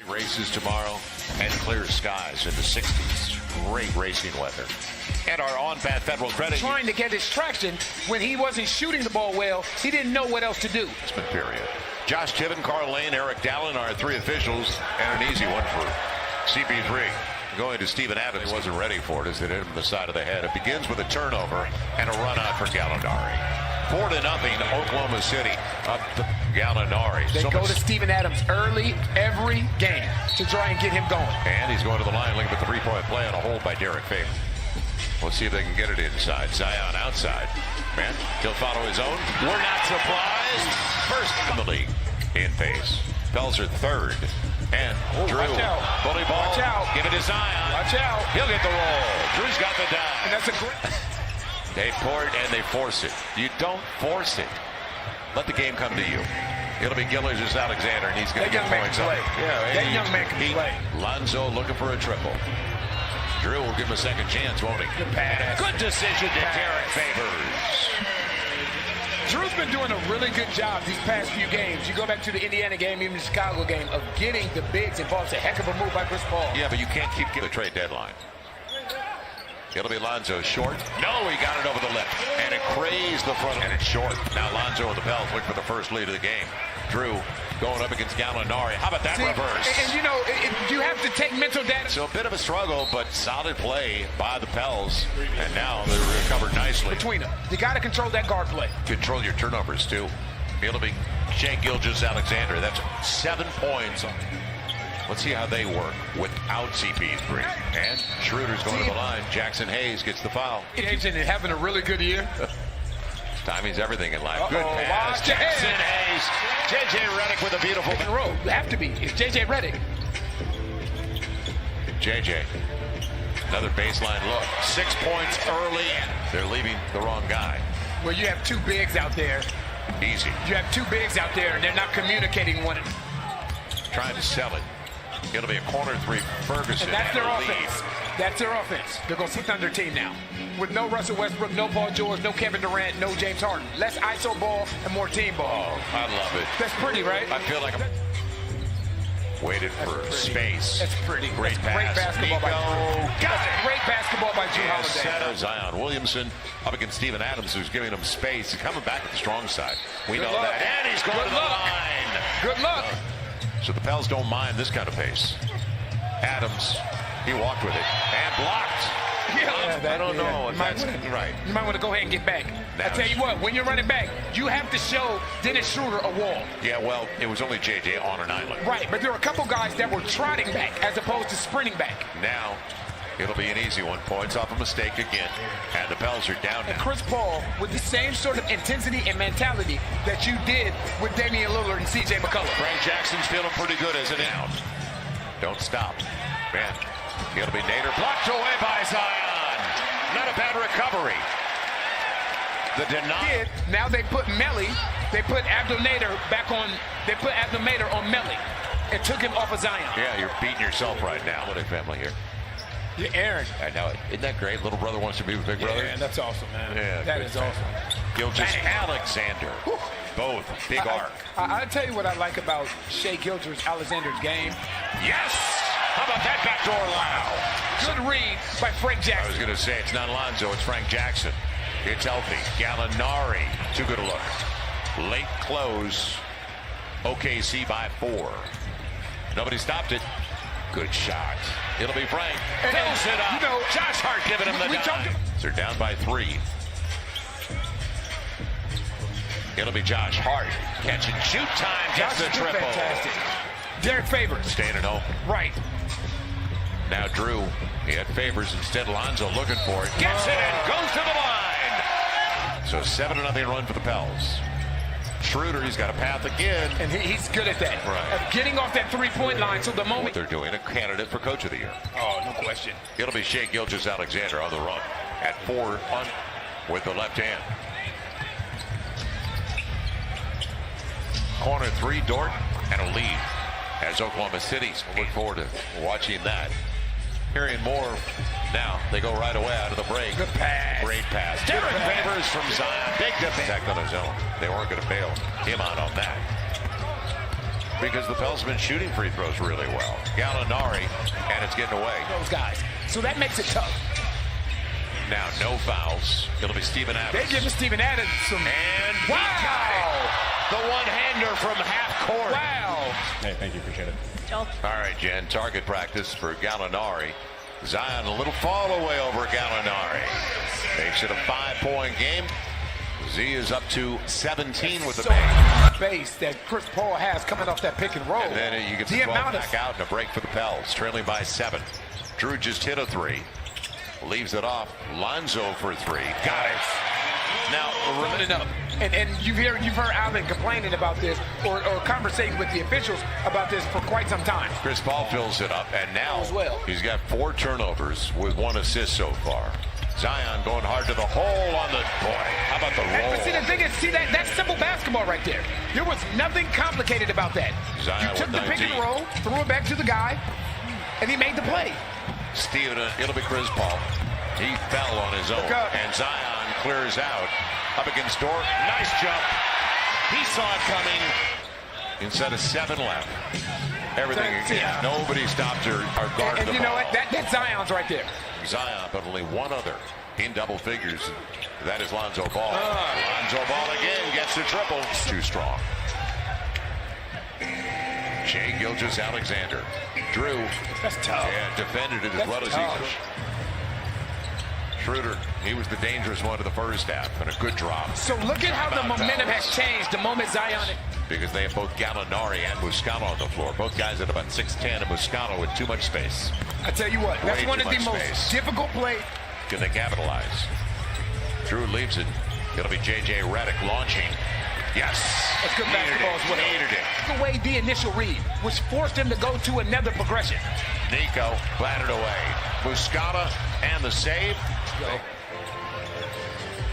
Races tomorrow and clear skies in the 60s. Great racing weather. And our on-path Federal Credit. Trying to get his traction when he wasn't shooting the ball well. He didn't know what else to do. Period. Josh Tiven, Carl Lane, Eric Dallin are three officials, and an easy one for CP3. Going to Steven Adams. He wasn't ready for it as it hit him in the side of the head. It begins with a turnover and a run out for Gallinari. 4-0, Oklahoma City up to Gallinari. They go to Steven Adams early every game to try and get him going. And he's going to the line looking at the three-point play on a hold by Derek Favors. We'll see if they can get it inside. Zion outside. Man, he'll follow his own. We're not surprised. First in the league in pace. Pels are third. And Drew, bully ball. Watch out. Give it to Zion. Watch out. He'll get the roll. Drew's got the dive. And that's a great... They pour it and they force it. You don't force it. Let the game come to you. It'll be Gilgeous Alexander, and he's going to get points up. Yeah, that young man can play. Lonzo looking for a triple. Drew will give him a second chance, won't he? Good pass. Good decision to Derek Favors. Drew's been doing a really good job these past few games. You go back to the Indiana game, even the Chicago game, of getting the bigs involved. It's a heck of a move by Chris Paul. Yeah, but you can't keep the trade deadline. It'll be Lonzo short. No, he got it over the lip. And it crazed the front, and it's short. Now Lonzo and the Pels look for the first lead of the game. Drew going up against Gallinari. How about that reverse? And you know, you have to take mental data. So a bit of a struggle, but solid play by the Pels. And now they're recovered nicely. Between them. You got to control that guard play. Control your turnovers, too. It'll be Shai Gilgeous-Alexander. That's 7 points. Let's see how they work without CP3. And Schroeder's going to the line. Jackson Hayes gets the foul. He's having a really good year. Timing's everything in life. Good pass. Jackson Hayes. J.J. Redick with a beautiful in a row. You have to be. It's J.J. Redick. J.J. Another baseline look. 6 points early. They're leaving the wrong guy. Well, you have two bigs out there. Easy. You have two bigs out there, and they're not communicating one another. Trying to sell it. It'll be a corner three. Ferguson. And that's their offense. That's their offense. They're going to sit on their team now. With no Russell Westbrook, no Paul George, no Kevin Durant, no James Harden. Less ISO ball and more team ball. Oh, I love it. That's pretty, right? I feel like I'm waited for space. That's pretty. Great pass. Great basketball by Drew. Got Great basketball by Drew Holiday. Zion Williamson up against Steven Adams, who's giving him space. He's coming back at the strong side. We know that. And he's going to the line. Good luck. So the Pels don't mind this kind of pace. Adams, he walked with it and blocked. I don't know if that's right. You might want to go ahead and get back. I tell you what, when you're running back, you have to show Dennis Schroeder a wall. Yeah, well, it was only J.J. on an island. Right, but there were a couple guys that were trotting back as opposed to sprinting back. Now, it'll be an easy one. Points off a mistake again. And the Pels are down now. And Chris Paul, with the same sort of intensity and mentality that you did with Damian Lillard and C.J. McCollum. Frank Jackson's feeling pretty good as an out. Don't stop. Man, it'll be Nader. Blocked away by Zion. Not a bad recovery. The deny. Now they put Melly, they put Abdel Nader back on, they put Abdel Nader on Melly and took him off of Zion. Yeah, you're beating yourself right now. What a family here. Yeah, Aaron. I know it. Isn't that great? Little brother wants to be with big brother. Yeah, that's awesome, man. Yeah, that is awesome. Gilgeous-Alexander. Both. Big arc. I'll tell you what I like about Shai Gilgeous-Alexander's game. Yes! How about that backdoor wow? Good read by Frank Jackson. I was going to say, it's not Lonzo, it's Frank Jackson. It's healthy. Gallinari, too good a look. Late close. OKC by 4. Nobody stopped it. Good shot. It'll be Frank. Fills it up. You know, Josh Hart giving him the dime. They're down by 3. It'll be Josh Hart. Catch and shoot time. Gets the triple. Fantastic. Derek Favors. Staying at home. Right. Now Drew. He had Favors instead. Lonzo looking for it. Gets it and goes to the line. So 7-0 run for the Pels. Schroeder, he's got a path again. And he's good at that. Right. At getting off that three-point line. So the moment what they're doing, a candidate for Coach of the Year. Oh, no question. It'll be Shai Gilgeous-Alexander on the run at 4 with the left hand. Corner 3, Dort, and a lead as Oklahoma City. Look forward to watching that. Hearing more now. They go right away out of the break. Good pass. Great pass. Derek Favors from Zion. Big defense on his own. They weren't going to bail him out on that. because the Pels have been shooting free throws really well. Gallinari, and it's getting away. Those guys. So that makes it tough. Now, no fouls. It'll be Steven Adams. They give Steven Adams some. And wow! The one-hander from half court. Wow! Hey, thank you. Appreciate it. All right, Jen. Target practice for Gallinari. Zion a little fall away over Gallinari. Makes it a 5-point game. Z is up to 17 with the base that Chris Paul has coming off that pick and roll. And then you get the ball back out and a break for the Pels, trailing by 7. Drew just hit a 3. Leaves it off. Lonzo for 3. Got it. Now, running up. And you've heard Allen complaining about this or conversating with the officials about this for quite some time. Chris Paul fills it up, and now he's got 4 turnovers with 1 assist so far. Zion going hard to the hole on the boy. How about the roll? But see, the thing is, that's simple basketball right there. There was nothing complicated about that. Zion you took the pick and roll, threw it back to the guy, and he made the play. Steven, it'll be Chris Paul. He fell on his own, and Zion clears out. Up against Dort. Nice jump. He saw it coming. Inside of 7 left. Everything again. Nobody stopped or guarded the ball. And you know what? That's Zion's right there. Zion, but only 1 other in double figures. That is Lonzo Ball. Lonzo Ball again gets the triple. Too strong. Shai Gilgeous-Alexander. Drew. That's tough. Yeah, defended it as well as he could. Schroeder, he was the dangerous one of the first half, and a good drop. So look at how the momentum has changed the moment Zion... Because they have both Gallinari and Muscala on the floor. Both guys at about 6'10", and Muscala with too much space. I tell you what, that's one of the most difficult plays. Can they capitalize? Drew leaves it. It'll be J.J. Redick launching. Yes. That's good basketball as well. Needed it. The way the initial read, which forced him to go to another progression. Nico batted away. Muscala and the save.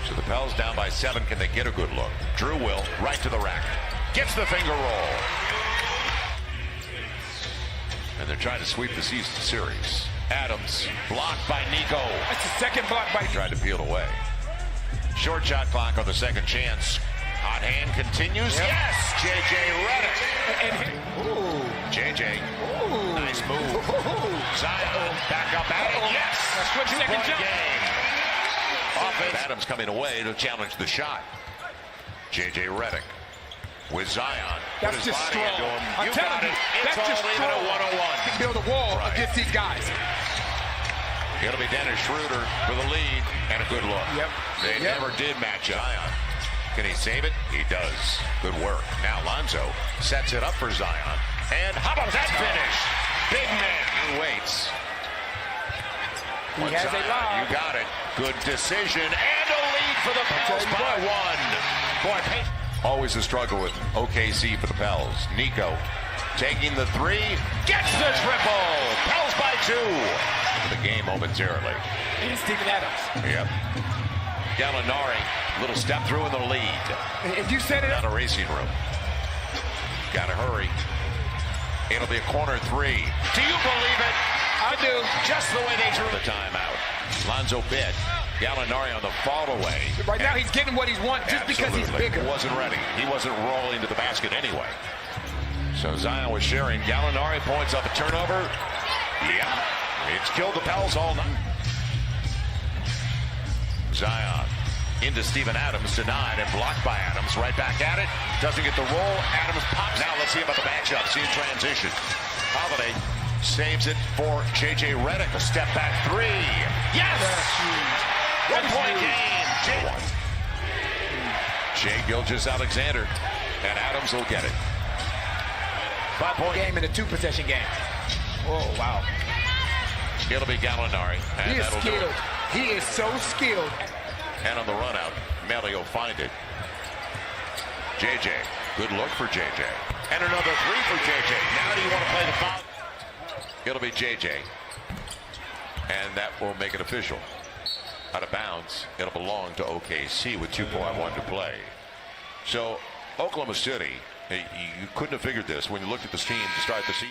So the Pels down by 7. Can they get a good look? Drew will. Right to the rack. Gets the finger roll. And they're trying to sweep the series. Adams blocked by Nico. That's the second block by... Tried to peel away. Short shot clock on the second chance. Hot hand continues. Yep. Yes! J.J. Redick. J.J. Nice move. Zion back up at it. Yes! Quick second jump. Game. Offense. Adams coming away to challenge the shot. J.J. Redick with Zion. That's just strong. You got it. It's all even a 1-on-1. Build a wall against these guys. It'll be Dennis Schroeder for the lead and a good look. Yep. They never did match Zion. Can he save it? He does. Good work. Now Lonzo sets it up for Zion. And how about that finish? Big man who waits. He has a lob. You got it. Good decision. And a lead for the Pels by 1. Boy, always a struggle with OKC for the Pels. Nico taking the 3. Gets the triple. Pels by 2. The game momentarily. And Steven Adams. Yep. Gallinari, little step through in the lead. And you said it. Not a racing room. Gotta hurry. It'll be a corner 3. Do you believe it? I do. Just the way they drew the timeout. Lonzo bit. Gallinari on the fall away. Right now he's getting what he's wanting just because he's bigger. He wasn't ready. He wasn't rolling to the basket anyway. So Zion was sharing. Gallinari points up a turnover. Yeah. It's killed the Pels all night. Zion into Steven Adams, denied and blocked by Adams. Right back at it. Doesn't get the roll. Adams pops. Now let's see about the matchup. See a transition. Holiday saves it for J.J. Redick. A step back 3. Yes! 1-point game. Shai Gilgeous-Alexander. And Adams will get it. 5-point game in a 2-possession game. Oh, wow. It'll be Gallinari. And he is skilled. He is so skilled. And on the run out, Melly will find it. JJ. Good look for JJ. And another 3 for JJ. Now do you want to play the foul? It'll be JJ. And that will make it official. Out of bounds. It'll belong to OKC with 2.1 to play. So Oklahoma City, you couldn't have figured this when you looked at this team to start the season.